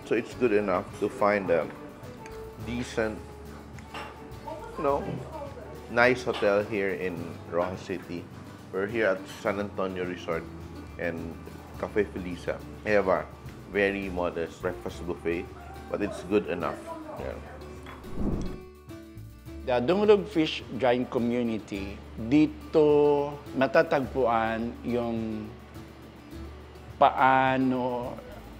So it's good enough to find a decent, nice hotel here in Rojas City. We're here at San Antonio Resort and Cafe Felisa. They have a very modest breakfast buffet, but it's good enough. Yeah. The Dumulog Fish Drying Community, dito matatagpuan yung paano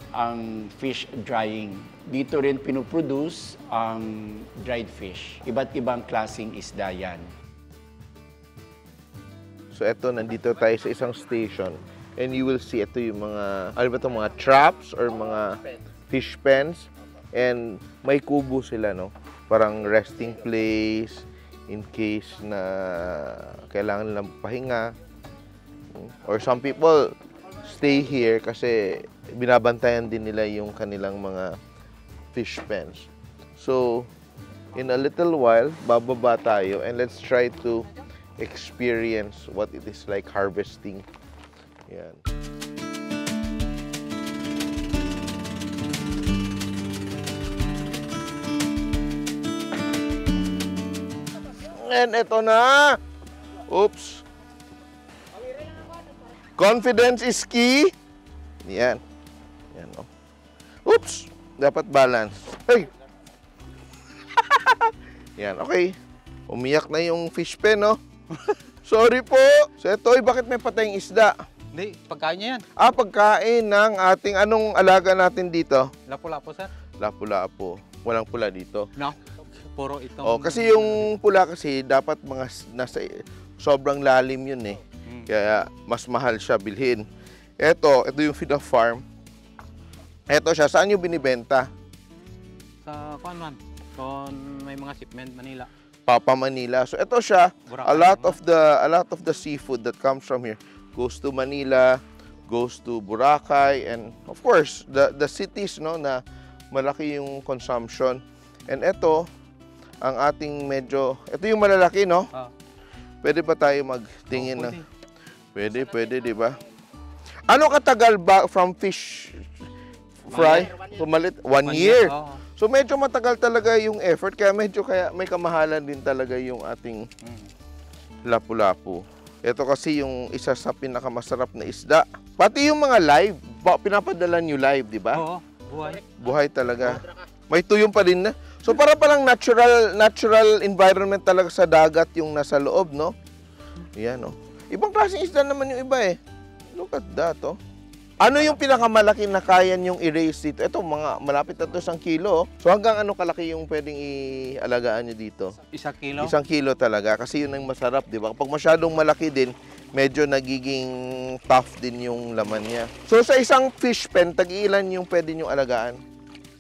ang fish drying. Dito rin pinuproduce ang dried fish. Iba't ibang klaseng isda yan. So eto, nandito tayo sa isang station and you will see ito yung mga, ano ba ito, mga traps or mga fish pens, and may kubo sila, no? Parang resting place in case na kailangan nilang pahinga. Or some people stay here kasi binabantayan din nila yung kanilang mga fish pens. So, in a little while, bababa tayo and let's try to experience what it is like harvesting. Yan. And eto na! Oops! Confidence is key. Yan. Yan, oh. Oops! Dapat balance. Hey! Yan, okay. Umiyak na yung fish pen, no? Sorry po! So ito, bakit may patayang isda? Hindi, pagkain niya yan. Ah, pagkain ng ating, anong alaga natin dito? Lapu-lapu, sir. Lapu-lapu. Walang pula dito. No, puro itong... Oh, kasi yung pula kasi dapat mga nasa sobrang lalim yun eh. Kaya mas mahal siya bilhin. Ito yung feed of farm. Ito siya, saan yung binibenta? Sa kuan man. Kung may mga shipment Manila. Papa Manila. So ito siya, a lot of the seafood that comes from here goes to Manila, goes to Boracay, and of course, the cities, no, na malaki yung consumption. And ito, ang ating ito yung malalaki, no? Pwede ba tayo magtingin na? Pwede, di ba? Ano katagal ba from fish fry? Pumalit? 1 year. So medyo matagal talaga yung effort, kaya may kamahalan din talaga yung ating lapu-lapu. Ito kasi yung isa sa pinakamasarap na isda. Pati yung mga live, pinapadala nyo live, di ba? Oo, buhay. Buhay talaga. May tuyong pa din na. So para palang natural environment talaga sa dagat yung nasa loob, no? Yan, no? Ibang klaseng isda naman yung iba eh. Look at that, oh. Ano yung pinakamalaki na kaya nyong i-raise dito? Ito, mga malapit na ito 1 kilo. So hanggang ano kalaki yung pwedeng ialagaan nyo dito? 1 kilo? 1 kilo talaga. Kasi yun ang masarap, di ba? Kapag masyadong malaki din, medyo nagiging tough din yung laman niya. So sa isang fish pen, tag-ilan yung pwede nyong alagaan?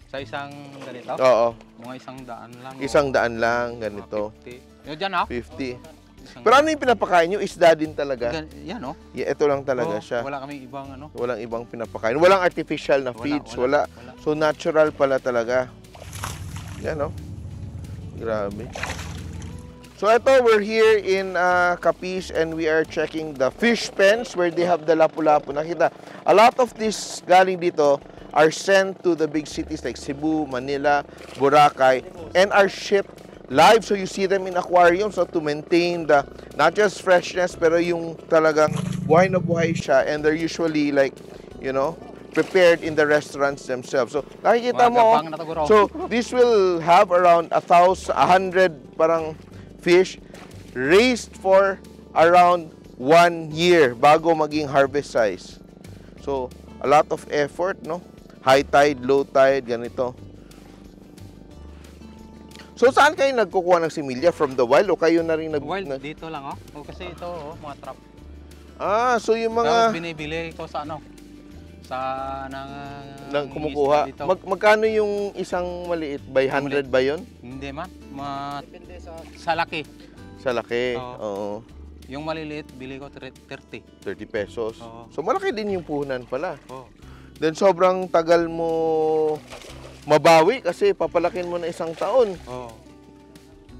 Sa isang ganito? Oo. Mga 100 lang. 100 lang, ganito. 50. Yung dyan, ha? 50. Pero ano yung pinapakain nyo? Isda din talaga? Yan, oh. Yeah, ito lang talaga siya. Wala kami ibang ano. Walang ibang pinapakain. Walang artificial na feeds. Wala. So natural pala talaga. Yan, oh. Grabe. So ito, we're here in Capiz and we are checking the fish pens where they have the lapu-lapu. Nakita, a lot of this galing dito are sent to the big cities like Cebu, Manila, Boracay, and are shipped live. So you see them in aquarium, so to maintain the not just freshness pero yung talagang buhay na buhay siya, and they're usually like, prepared in the restaurants themselves. So nakikita mo, so this will have around 100 parang fish raised for around 1 year bago maging harvest size. So a lot of effort, no? High tide, low tide, ganito. So saan kayo nagkukuha ng similya? From the wild o kayo na rin Wild, dito lang, oh. O, kasi ito, mga trap. Ah, so yung Tapos mga binibili ko sa ano? nang kumukuha. Magkano yung isang maliit? By 100 ba yun? Hindi man. Depende sa laki. Sa laki? Oo. Yung maliliit, bili ko 30. 30 pesos. Oo. So malaki din yung puhunan pala. Oo. Then sobrang tagal mo mabawi kasi papalakin mo na 1 taon. Oo.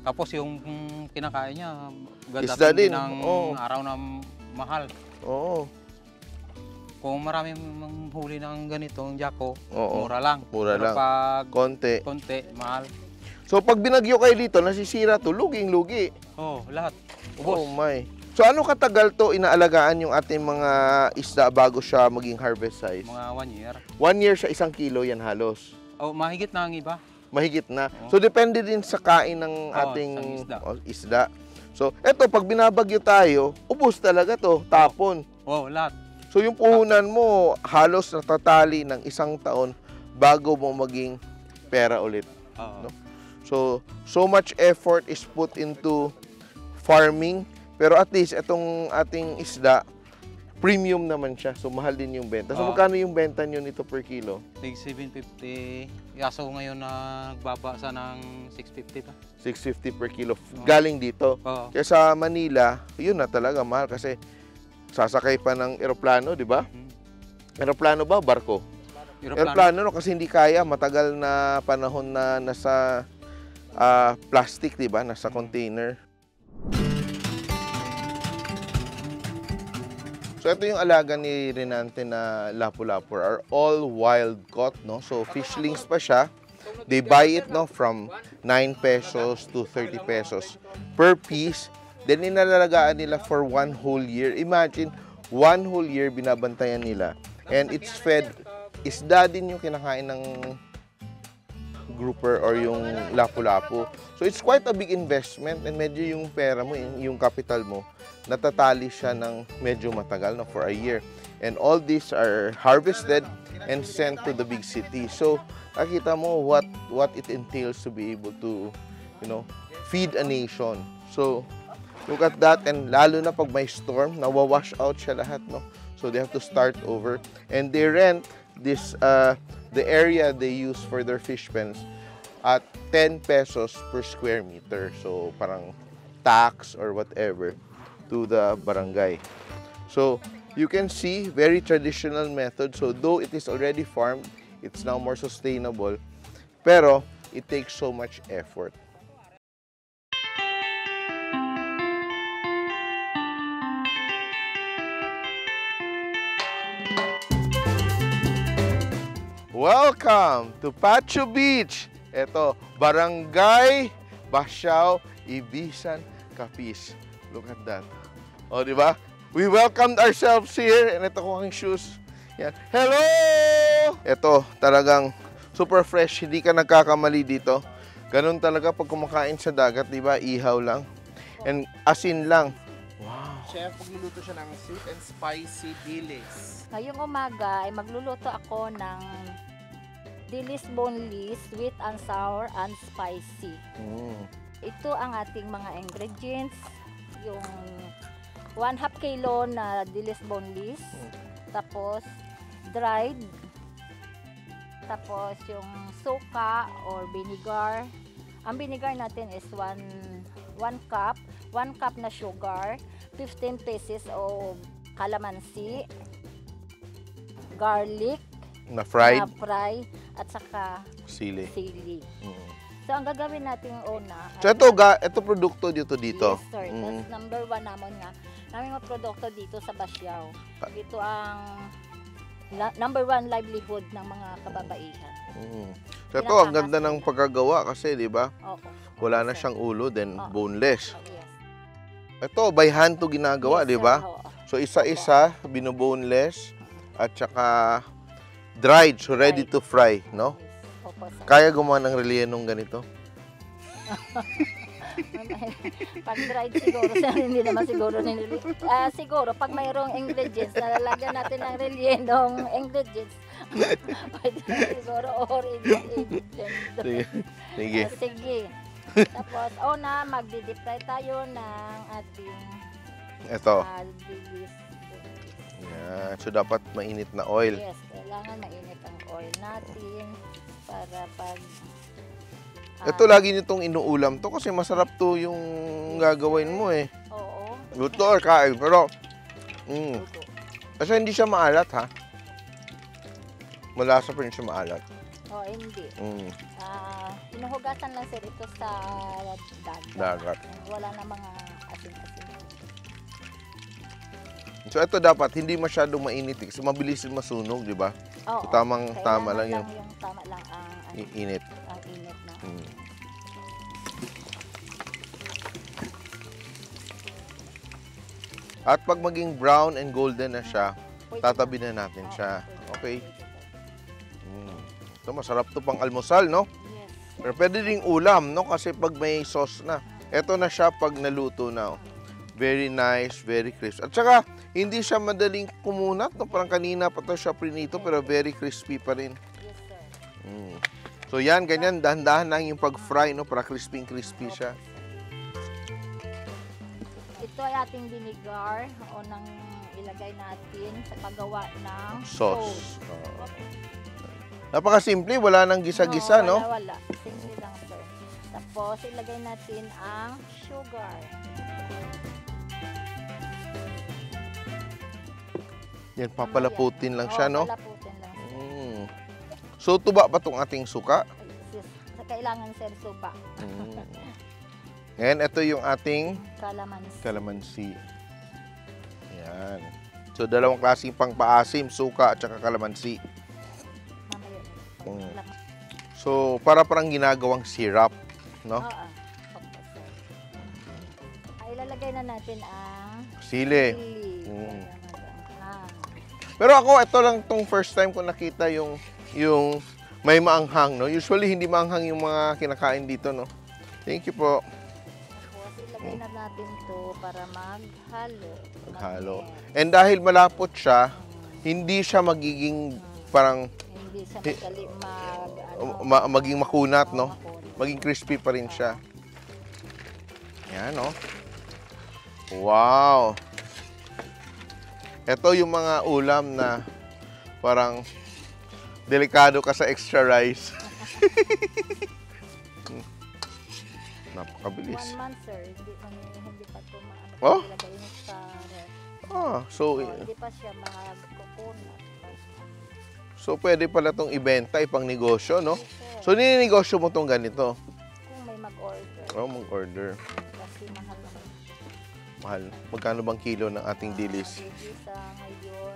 Tapos yung kinakain niya, Isda din. ng araw na mahal. Oo. Kung marami huli ng ganitong jako, Oo, mura lang. mura Pero lang. pag Konti. konti, mahal. So pag binagyo kayo dito, nasisira to, luging-lugi. Oo, lahat. Oh Ubos. my. So ano katagal to inaalagaan yung ating mga isda bago siya maging harvest size? Mga 1 year. 1 year sa 1 kilo yan halos. Oh, mahigit na ang iba. Mahigit na. Oo. So depende din sa kain ng Oo, ating sa isda. isda. So eto, pag binabagyo tayo, ubos talaga to, tapon. Oo, lahat. So yung puhunan mo halos natatali ng 1 taon bago mo maging pera ulit. Oo. No? So much effort is put into farming, pero at least itong ating isda, premium naman siya. So mahal din yung benta. So Oo. magkano yung benta nyo nito per kilo? Tig 750. Yaso ngayon na nagbabasa ng 650 pa. 650 per kilo galing dito. Oo. Kaya sa Manila, yun na talaga mahal kasi sasakay pa ng eroplano, di ba? Eroplano ba? Barko? Eroplano, no? Kasi hindi kaya. Matagal na panahon na nasa plastic, di ba? Nasa container. So ito yung alaga ni Renante na lapu-lapu are all wild caught, no? So fishlings pa siya. They buy it, no, from 9 pesos to 30 pesos per piece. Then inalalagaan nila for 1 whole year. Imagine, 1 whole year binabantayan nila. And it's fed, isda din yung kinakain ng grouper or yung lapu-lapu. So it's quite a big investment and medyo yung pera mo, yung capital mo, natatali siya ng medyo matagal, no, for a year. And all these are harvested and sent to the big city. So nakita mo what it entails to be able to, feed a nation. So look at that, and lalo na pag may storm, nawawash out siya lahat, no? So they have to start over, and they rent this the area they use for their fish pens at 10 pesos per square meter. So parang tax or whatever to the barangay. So you can see, very traditional method. So though it is already farmed, it's now more sustainable, pero it takes so much effort. Welcome to Pacho Beach. Ito, Barangay Basiao, Ibisan, Capiz. Look at that. O, di ba? We welcomed ourselves here, and ito ko aking shoes. Yan. Hello! Ito, talagang super fresh. Hindi ka nagkakamali dito. Ganun talaga pag kumakain sa dagat, di ba? Ihaw lang. And asin lang. Wow. Chef, magluluto siya ng sweet and spicy dilis. Ngayong umaga ay magluluto ako ng dilis boneless, sweet and sour and spicy. Ito ang ating mga ingredients. Yung 1/2 kilo na dilis boneless. Tapos dried. Tapos yung suka or vinegar. Ang vinegar natin is 1 cup. 1 cup na sugar. 15 pieces of calamansi. Garlic. Na fried? Na fry. At saka Sili. sili. So, ang gagawin natin una... So ito produkto dito. Yes, sir. That's number 1 namin nga. Namin mga produkto dito sa Basiao. Ito ang number 1 livelihood ng mga kababaihan. So ito, ang ganda ng pagkagawa kasi, di ba? Oo. Wala na siyang ulo, then Oo. boneless. Oh, yes. Ito, by hand to ginagawa, Yes, di sir. ba? Oo. So isa-isa, binoboneless, at saka dried, so ready Dried. to fry, no? Yes. Opo, sir. Kaya gumawa ng rellenong ganito? Pag dried siguro, sir, hindi naman siguro siguro, pag mayroong ingredients, nalalagyan natin ng rellenong ingredients, pwede na siguro or ingredients. Sige. Sige. Sige. Tapos, magdi-deep fry tayo ng ating Ito. dilis. Yan. So dapat mainit na oil. Yes, kailangan mainit ang oil natin para pag... Ito lagi nitong inuulam to kasi masarap to yung gagawin mo eh. Oo. Luto or kain, pero Luto. kasi hindi siya maalat ha. Malasa pa rin siya maalat. Hindi. Mm. Hinuhugasan lang sir ito sa dagat. Dagat. Wala na mga asin-asin. So ito dapat hindi masyadong mainit kasi mabilis din masunog, di ba? Oo. So, tama Kailangan lang yung tama lang ang init. ang init na. At pag maging brown and golden na siya, Pwede tatabi na. na natin siya. Pwede. Okay. Pwede. Ito masarap to pang almusal, no? Yes. Pero pwede ding ulam, no? Kasi pag may sauce na. Ito na siya pag naluto na. Oh. Very nice, very crisp. At saka, hindi siya madaling kumunat, no? Parang kanina pa to siya prinito, pero very crispy pa rin. Yes, sir. So yan, ganyan, dahan-dahan lang yung pag-fry, no? Para crispy siya. Ito ay ating vinegar o nang ilagay natin sa paggawa ng Sauce. Napakasimple, wala nang gisa-gisa, no? Wala. Simple lang, sir. Tapos, ilagay natin ang sugar. Yan, papalaputin lang siya, no? Papalaputin lang, sir. So, tuba pa itong ating suka. Kailangan, sir, suba. Ngayon, ito yung ating Calamansi. kalamansi. Yan. So, dalawang klaseng pangpaasim, suka at saka kalamansi. Mamaya. Mm. So, parang ginagawang syrup, no? Oo. Ilalagay na natin ang Sili. chili. Mm. Ah. Pero ako, ito lang tong first time ko nakita yung may maanghang, no? Usually, hindi maanghang yung mga kinakain dito, no? Thank you po. Tapos, ilagay na natin to para maghalo. Halo. And dahil malapot siya, hindi siya magiging parang Hindi siya madali maging makunat, no? makunat. Maging crispy pa rin siya. Yan, no? Wow! Ito yung mga ulam na parang delikado ka sa extra rice. Napakabilis. 1 month, sir. Hindi pa ito maano. Oh? Ilagay mo sa ref. So, Hindi pa siya magkukunat. so pwede pala itong ibenta, ipang negosyo, no? Sir, So, nininegosyo mo itong ganito. kung may mag-order. Mag-order. Kasi mahal naman. Mahal. Magkano bang kilo ng ating dilis? Baby sa ngayon,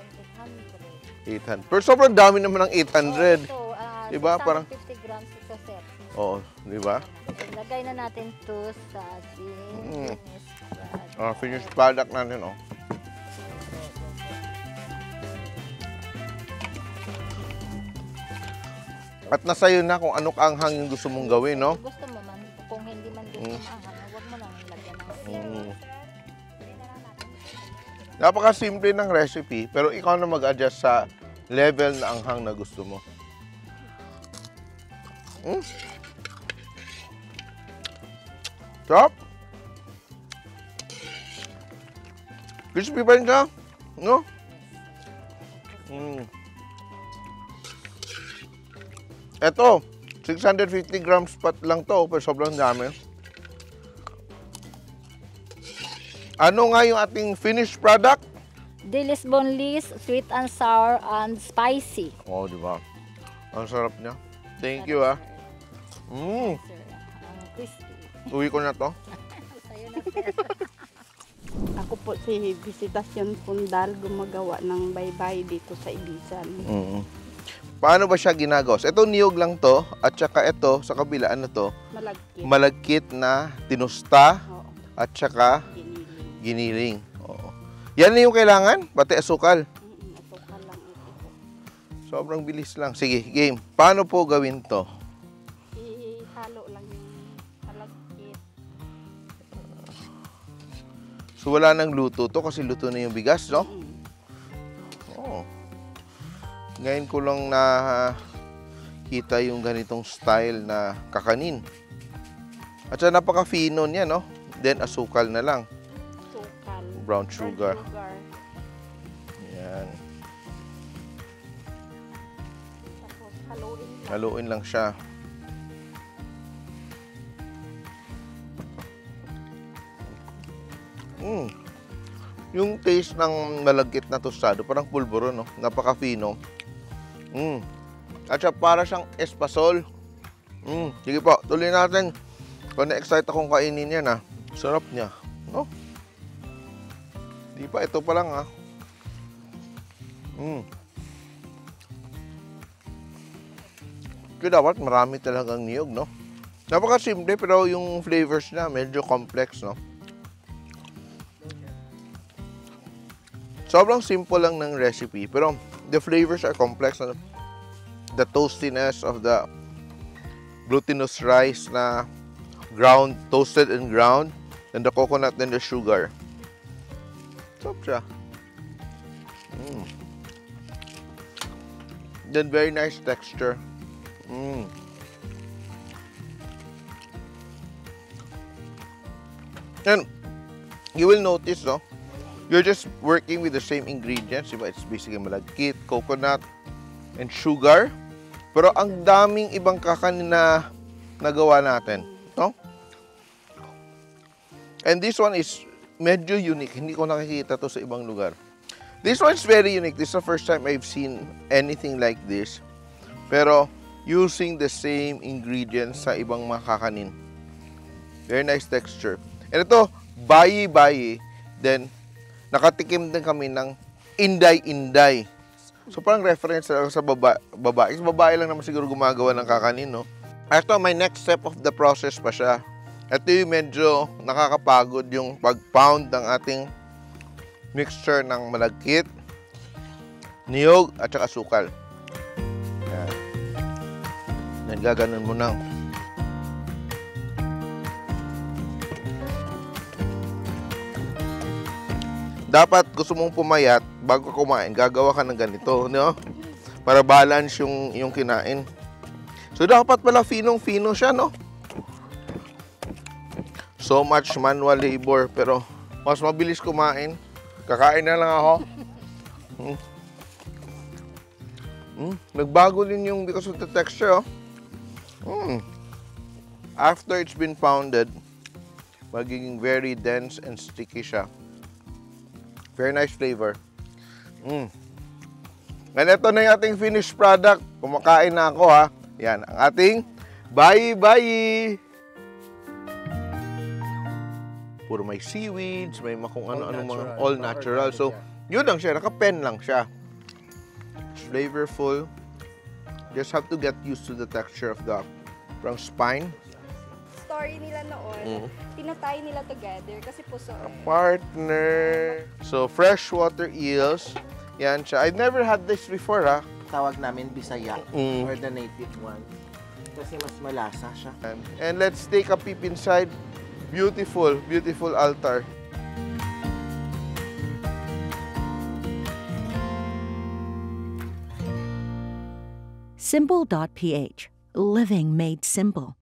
800. 800. Pero sobrang dami naman ng 800. So, Diba? Parang- 50 grams ito, sir. Oo, di ba? Ilagay na natin to sa ating finished product. Finished product natin, oh. At nasa iyo na kung ano kaanghang yung gusto mong gawin, no? Gusto mo man, kung hindi man gusto mo huwag mo nang ilagyan ng syrup. Napakasimple ng recipe, pero ikaw na mag-adjust sa level na anghang na gusto mo. Sarap! Crispy pa rin siya, no? Eto, 650 grams pat lang to, pero sobrang dami. Ano nga yung ating finished product? Dilis boneless, sweet and sour and spicy. Oh, di ba? Ang sarap niya. Thank you, ah. Sir, ang crispy. Uwi ko na to. Sa'yo na, sir. Ako po si Visitasyon Pundal, gumagawa ng baybay dito sa Ibisan. Paano ba siya ginagos? Ito niyog lang to, at saka ito, sa kabila, ano to? Malagkit. Malagkit na tinusta, Oo, at saka giniling. giniling. Oo. Yan na yung kailangan, pati asukal. Asukal lang ito po. Sobrang bilis lang. Sige, game. Paano po gawin to? Ihalo lang yung malagkit. So wala nang luto to kasi luto na yung bigas, no? Oo. Ngayon ko lang kita yung ganitong style na kakanin. At saka napaka-fino niya, no? Then asukal na lang. Asukal. Brown sugar. Sugar. Yan. Tapos haluin lang. Haluin lang siya. Yung taste ng malagkit na tostado, parang pulburo, no? Napaka-fino. At saka para siyang espasol. Sige po, tuloy natin. Kung na-excite akong kainin yan, ha? Sarap niya, no? Di pa, ito pa lang, ha? Kaya dapat marami talagang niyog, no? Napakasimple pero yung flavors na medyo complex, no? Sobrang simple lang ng recipe pero the flavors are complex. No? The toastiness of the glutinous rice na ground, toasted and ground, and the coconut and the sugar. Sarap siya. Then very nice texture. And you will notice, no? You're just working with the same ingredients. Diba? It's basically malagkit, coconut, and sugar. Pero ang daming ibang kakanin na nagawa natin, no? And this one is medyo unique. Hindi ko nakikita to sa ibang lugar. This one is very unique. This is the first time I've seen anything like this. Pero using the same ingredients sa ibang mga kakanin. Very nice texture. And ito, bayi-bayi. Then, nakatikim din kami ng inday-inday. So parang reference sa babae. Kasi babae lang naman siguro gumagawa ng kakanin, no? Ito, my next step of the process pa siya. Ito yung medyo nakakapagod yung pag-pound ng ating mixture ng malagkit, niyog, at saka asukal. Yan. Yan, gaganon mo na. Dapat gusto mong pumayat, bago kumain, gagawa ka ng ganito, no? Para balance yung kinain. So, dapat pala finong-fino siya, no? So much manual labor, pero mas mabilis kumain. Kakain na lang ako. Nagbago din yung because of the texture, oh. After it's been pounded, magiging very dense and sticky siya. Very nice flavor. And ito na yung ating finished product. Kumakain na ako, ha. Yan, ang ating bayi-bayi. Puro may seaweeds, may kung ano-ano mga all natural. So, yun lang siya. Naka-pen lang siya. It's flavorful. Just have to get used to the texture of the spine. Story nila noon, tinatay nila together kasi puso. Partner. So, freshwater eels. Yan siya. I've never had this before, ha. Tawag namin Bisaya or the native one. Kasi mas malasa siya. And let's take a peep inside. Beautiful, beautiful altar. Simple.ph. Living made simple.